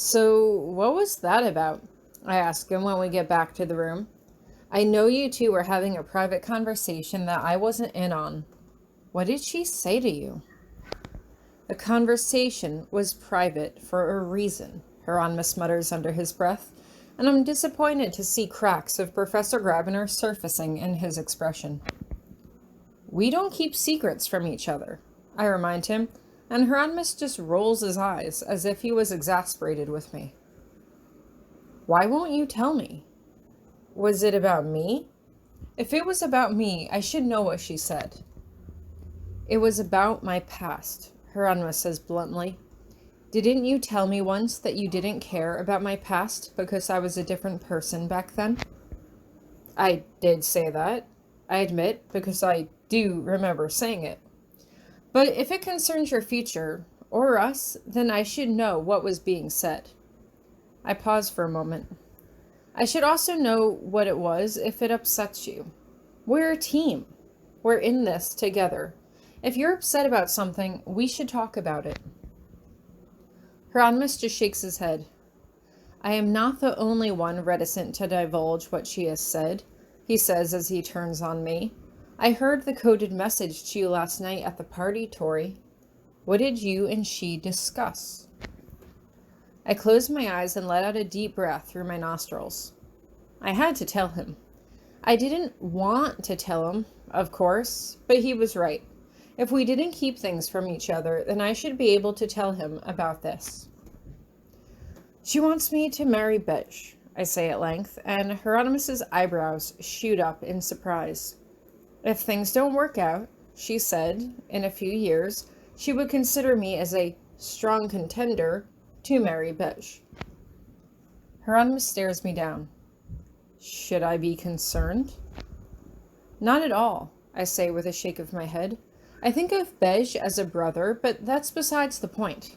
So, what was that about? I ask him when we get back to the room. I know you two were having a private conversation that I wasn't in on. What did she say to you? The conversation was private for a reason, Hieronymous mutters under his breath, and I'm disappointed to see cracks of Professor Grabiner surfacing in his expression. We don't keep secrets from each other, I remind him, and Hieronymous just rolls his eyes as if he was exasperated with me. Why won't you tell me? Was it about me? If it was about me, I should know what she said. It was about my past, Hieronymous says bluntly. Didn't you tell me once that you didn't care about my past because I was a different person back then? I did say that, I admit, because I do remember saying it. But if it concerns your future, or us, then I should know what was being said. I pause for a moment. I should also know what it was if it upsets you. We're a team. We're in this together. If you're upset about something, we should talk about it. Hieronymous just shakes his head. I am not the only one reticent to divulge what she has said, he says as he turns on me. I heard the coded message to you last night at the party, Tori. What did you and she discuss? I closed my eyes and let out a deep breath through my nostrils. I had to tell him. I didn't want to tell him, of course, but he was right. If we didn't keep things from each other, then I should be able to tell him about this. She wants me to marry Betch, I say at length, and Hieronymus's eyebrows shoot up in surprise. If things don't work out, she said, in a few years, she would consider me as a strong contender to marry Betch. Hieronymus stares me down. Should I be concerned? Not at all, I say with a shake of my head. I think of Betch as a brother, but that's besides the point.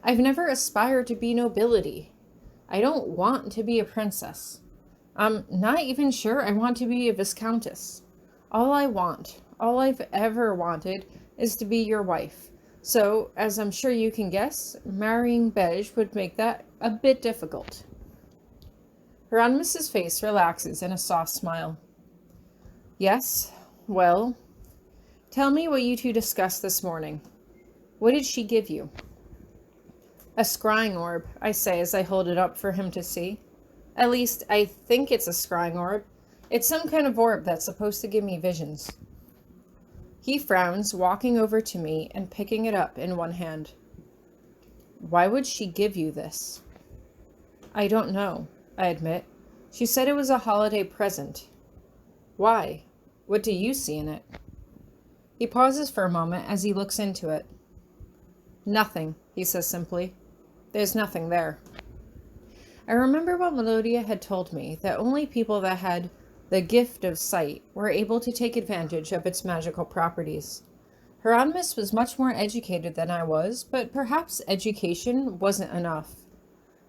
I've never aspired to be nobility. I don't want to be a princess. I'm not even sure I want to be a viscountess. All I've ever wanted, is to be your wife. So, as I'm sure you can guess, marrying Betch would make that a bit difficult. Hieronymus's face relaxes in a soft smile. Yes, well, tell me what you two discussed this morning. What did she give you? A scrying orb, I say as I hold it up for him to see. At least, I think it's a scrying orb. It's some kind of orb that's supposed to give me visions. He frowns, walking over to me and picking it up in one hand. Why would she give you this? I don't know, I admit. She said it was a holiday present. Why? What do you see in it? He pauses for a moment as he looks into it. Nothing, he says simply. There's nothing there. I remember what Melodia had told me, that only people that had the gift of sight were able to take advantage of its magical properties. Hieronymus was much more educated than I was, but perhaps education wasn't enough.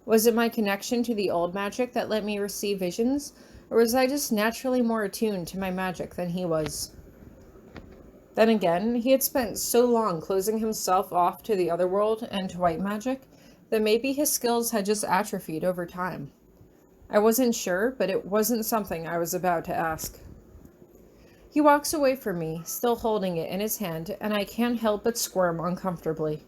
Was it my connection to the old magic that let me receive visions, or was I just naturally more attuned to my magic than he was? Then again, he had spent so long closing himself off to the other world and to white magic that maybe his skills had just atrophied over time. I wasn't sure, but it wasn't something I was about to ask. He walks away from me, still holding it in his hand, and I can't help but squirm uncomfortably.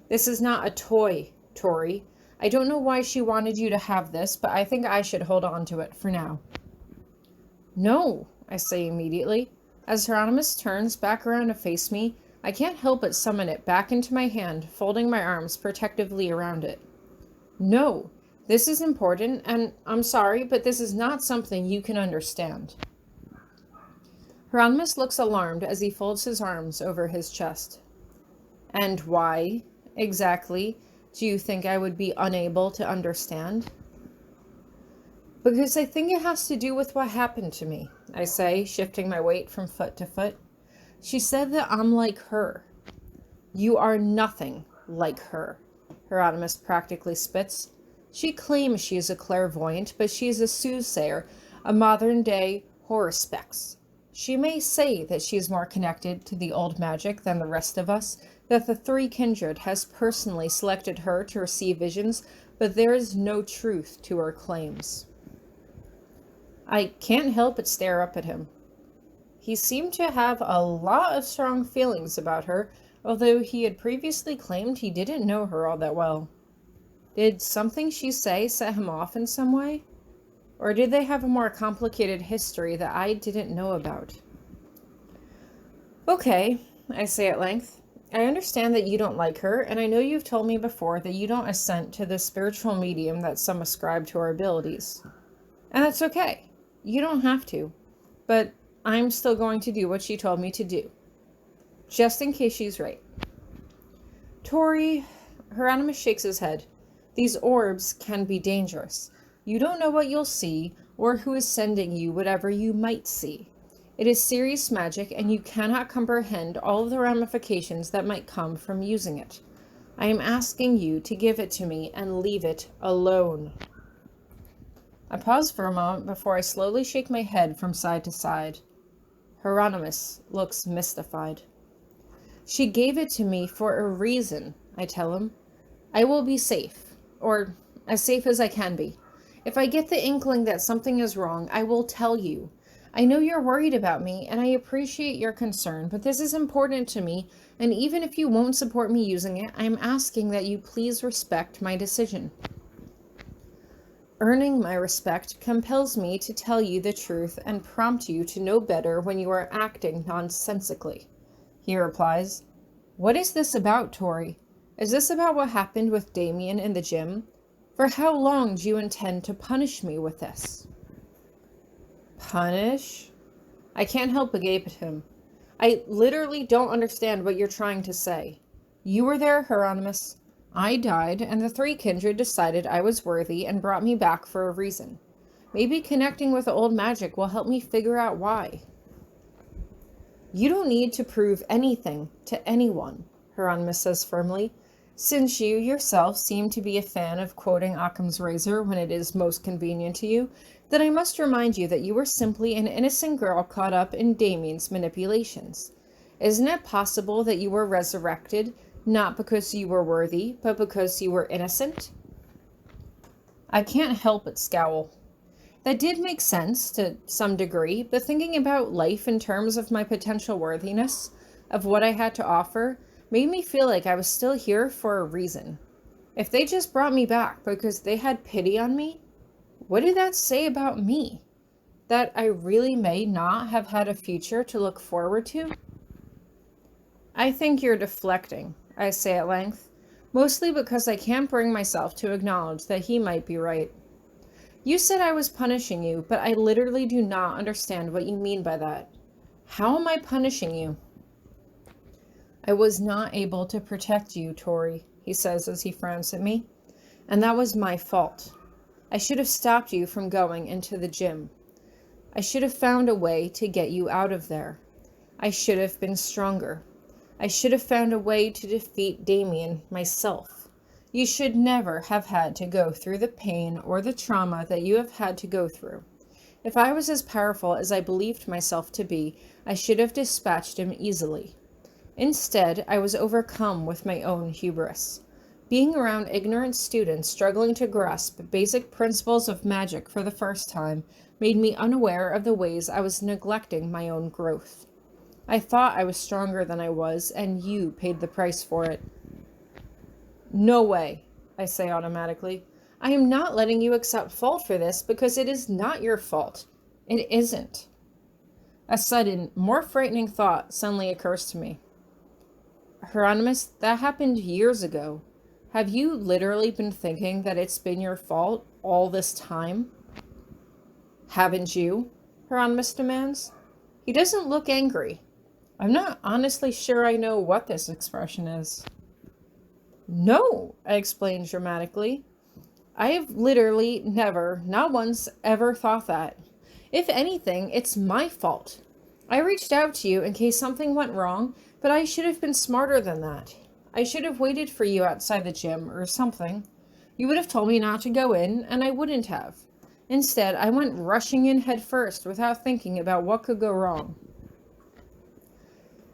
This is not a toy, Tori. I don't know why she wanted you to have this, but I think I should hold on to it for now. No, I say immediately. As Hieronymus turns back around to face me, I can't help but summon it back into my hand, folding my arms protectively around it. No, this is important, and I'm sorry, but this is not something you can understand. Hieronymus looks alarmed as he folds his arms over his chest. And why, exactly, do you think I would be unable to understand? Because I think it has to do with what happened to me, I say, shifting my weight from foot to foot. She said that I'm like her. You are nothing like her, Hieronymus practically spits. She claims she is a clairvoyant, but she is a soothsayer, a modern-day horospex. She may say that she is more connected to the old magic than the rest of us, that the three kindred has personally selected her to receive visions, but there is no truth to her claims. I can't help but stare up at him. He seemed to have a lot of strong feelings about her, although he had previously claimed he didn't know her all that well. Did something she say set him off in some way? Or did they have a more complicated history that I didn't know about? Okay, I say at length. I understand that you don't like her, and I know you've told me before that you don't assent to the spiritual medium that some ascribe to her abilities. And that's okay. You don't have to. But I'm still going to do what she told me to do. Just in case she's right. Tori, Hieronymous shakes his head. These orbs can be dangerous. You don't know what you'll see, or who is sending you whatever you might see. It is serious magic, and you cannot comprehend all of the ramifications that might come from using it. I am asking you to give it to me and leave it alone. I pause for a moment before I slowly shake my head from side to side. Hieronymous looks mystified. She gave it to me for a reason, I tell him. I will be safe, or as safe as I can be. If I get the inkling that something is wrong, I will tell you. I know you're worried about me, and I appreciate your concern, but this is important to me, and even if you won't support me using it, I am asking that you please respect my decision. Earning my respect compels me to tell you the truth and prompt you to know better when you are acting nonsensically. He replies, What is this about, Tori? Is this about what happened with Damien in the gym? For how long do you intend to punish me with this? Punish? I can't help but gape at him. I literally don't understand what you're trying to say. You were there, Hieronymous. I died, and the three kindred decided I was worthy and brought me back for a reason. Maybe connecting with the old magic will help me figure out why. You don't need to prove anything to anyone, Hieronymous says firmly, since you yourself seem to be a fan of quoting Occam's razor when it is most convenient to you, then I must remind you that you were simply an innocent girl caught up in Damien's manipulations. Isn't it possible that you were resurrected, not because you were worthy, but because you were innocent? I can't help but scowl. That did make sense to some degree, but thinking about life in terms of my potential worthiness, of what I had to offer, made me feel like I was still here for a reason. If they just brought me back because they had pity on me, what did that say about me? That I really may not have had a future to look forward to? I think you're deflecting, I say at length, mostly because I can't bring myself to acknowledge that he might be right. You said I was punishing you, but I literally do not understand what you mean by that. How am I punishing you? I was not able to protect you, Tori, he says as he frowns at me, and that was my fault. I should have stopped you from going into the gym. I should have found a way to get you out of there. I should have been stronger. I should have found a way to defeat Damien myself. You should never have had to go through the pain or the trauma that you have had to go through. If I was as powerful as I believed myself to be, I should have dispatched him easily. Instead, I was overcome with my own hubris. Being around ignorant students struggling to grasp basic principles of magic for the first time made me unaware of the ways I was neglecting my own growth. I thought I was stronger than I was, and you paid the price for it. No way, I say automatically. I am not letting you accept fault for this because it is not your fault. It isn't. A sudden, more frightening thought suddenly occurs to me. Hieronymous, that happened years ago. Have you literally been thinking that it's been your fault all this time? Haven't you? Hieronymous demands. He doesn't look angry. I'm not honestly sure I know what this expression is. No, I explain dramatically. I have literally never, not once, ever thought that. If anything, it's my fault. I reached out to you in case something went wrong, but I should have been smarter than that. I should have waited for you outside the gym or something. You would have told me not to go in, and I wouldn't have. Instead, I went rushing in head first without thinking about what could go wrong.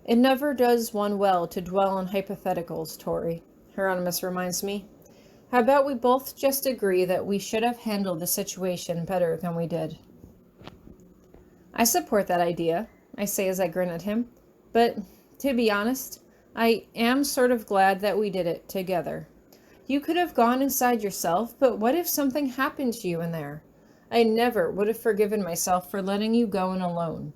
It never does one well to dwell on hypotheticals, Tori, Hieronymous reminds me. How about we both just agree that we should have handled the situation better than we did? I support that idea, I say as I grin at him, but to be honest, I am sort of glad that we did it together. You could have gone inside yourself, but what if something happened to you in there? I never would have forgiven myself for letting you go in alone.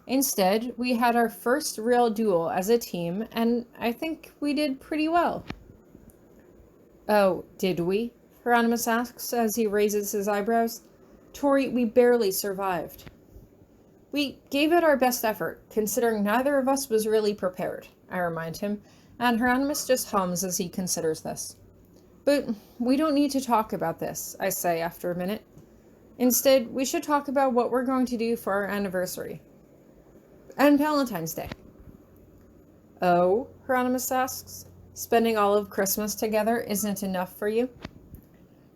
Instead, we had our first real duel as a team, and I think we did pretty well. Oh, did we? Hieronymous asks as he raises his eyebrows. Tori, we barely survived. We gave it our best effort, considering neither of us was really prepared, I remind him, and Hieronymous just hums as he considers this. But we don't need to talk about this, I say after a minute. Instead, we should talk about what we're going to do for our anniversary. And Valentine's Day. Oh, Hieronymous asks. Spending all of Christmas together isn't enough for you?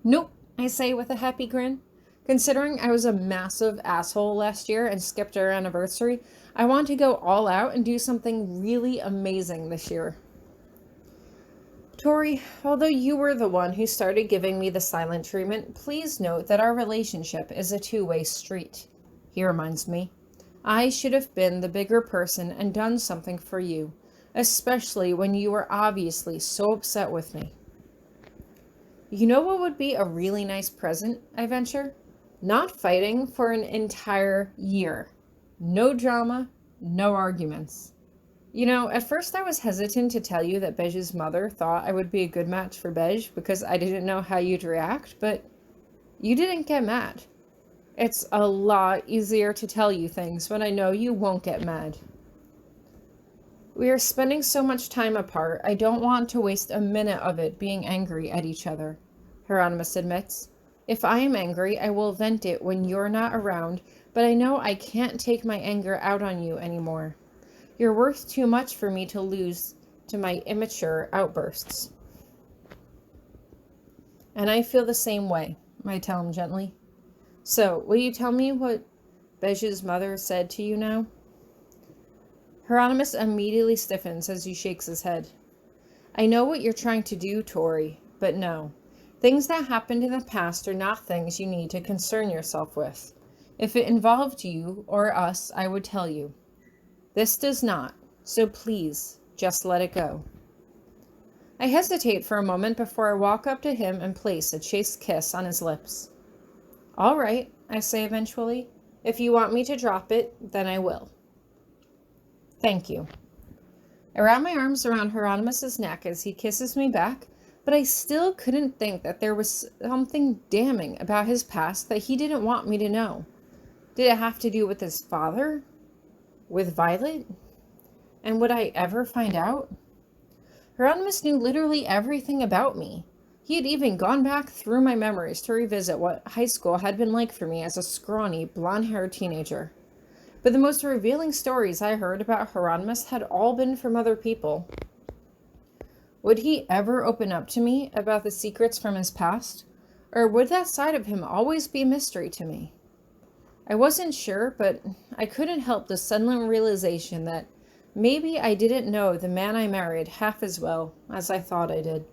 Nope, I say with a happy grin. Considering I was a massive asshole last year and skipped our anniversary, I want to go all out and do something really amazing this year. Tori, although you were the one who started giving me the silent treatment, please note that our relationship is a two-way street. He reminds me. I should have been the bigger person and done something for you, especially when you were obviously so upset with me. You know what would be a really nice present, I venture? Not fighting for an entire year. No drama, no arguments. You know, at first I was hesitant to tell you that Bej's mother thought I would be a good match for Bej because I didn't know how you'd react, but you didn't get mad. It's a lot easier to tell you things when I know you won't get mad. We are spending so much time apart, I don't want to waste a minute of it being angry at each other, Hieronymous admits. If I am angry, I will vent it when you're not around, but I know I can't take my anger out on you anymore. You're worth too much for me to lose to my immature outbursts. And I feel the same way, I tell him gently. So, will you tell me what Bej's mother said to you now? Hieronymous immediately stiffens as he shakes his head. I know what you're trying to do, Tori, but no. Things that happened in the past are not things you need to concern yourself with. If it involved you or us, I would tell you. This does not, so please, just let it go. I hesitate for a moment before I walk up to him and place a chaste kiss on his lips. All right, I say eventually. If you want me to drop it, then I will. Thank you. I wrap my arms around Hieronymus's neck as he kisses me back, but I still couldn't think that there was something damning about his past that he didn't want me to know. Did it have to do with his father? With Violet? And would I ever find out? Hieronymus knew literally everything about me. He had even gone back through my memories to revisit what high school had been like for me as a scrawny, blonde-haired teenager. But the most revealing stories I heard about Hieronymus had all been from other people. Would he ever open up to me about the secrets from his past? Or would that side of him always be a mystery to me? I wasn't sure, but I couldn't help the sudden realization that maybe I didn't know the man I married half as well as I thought I did.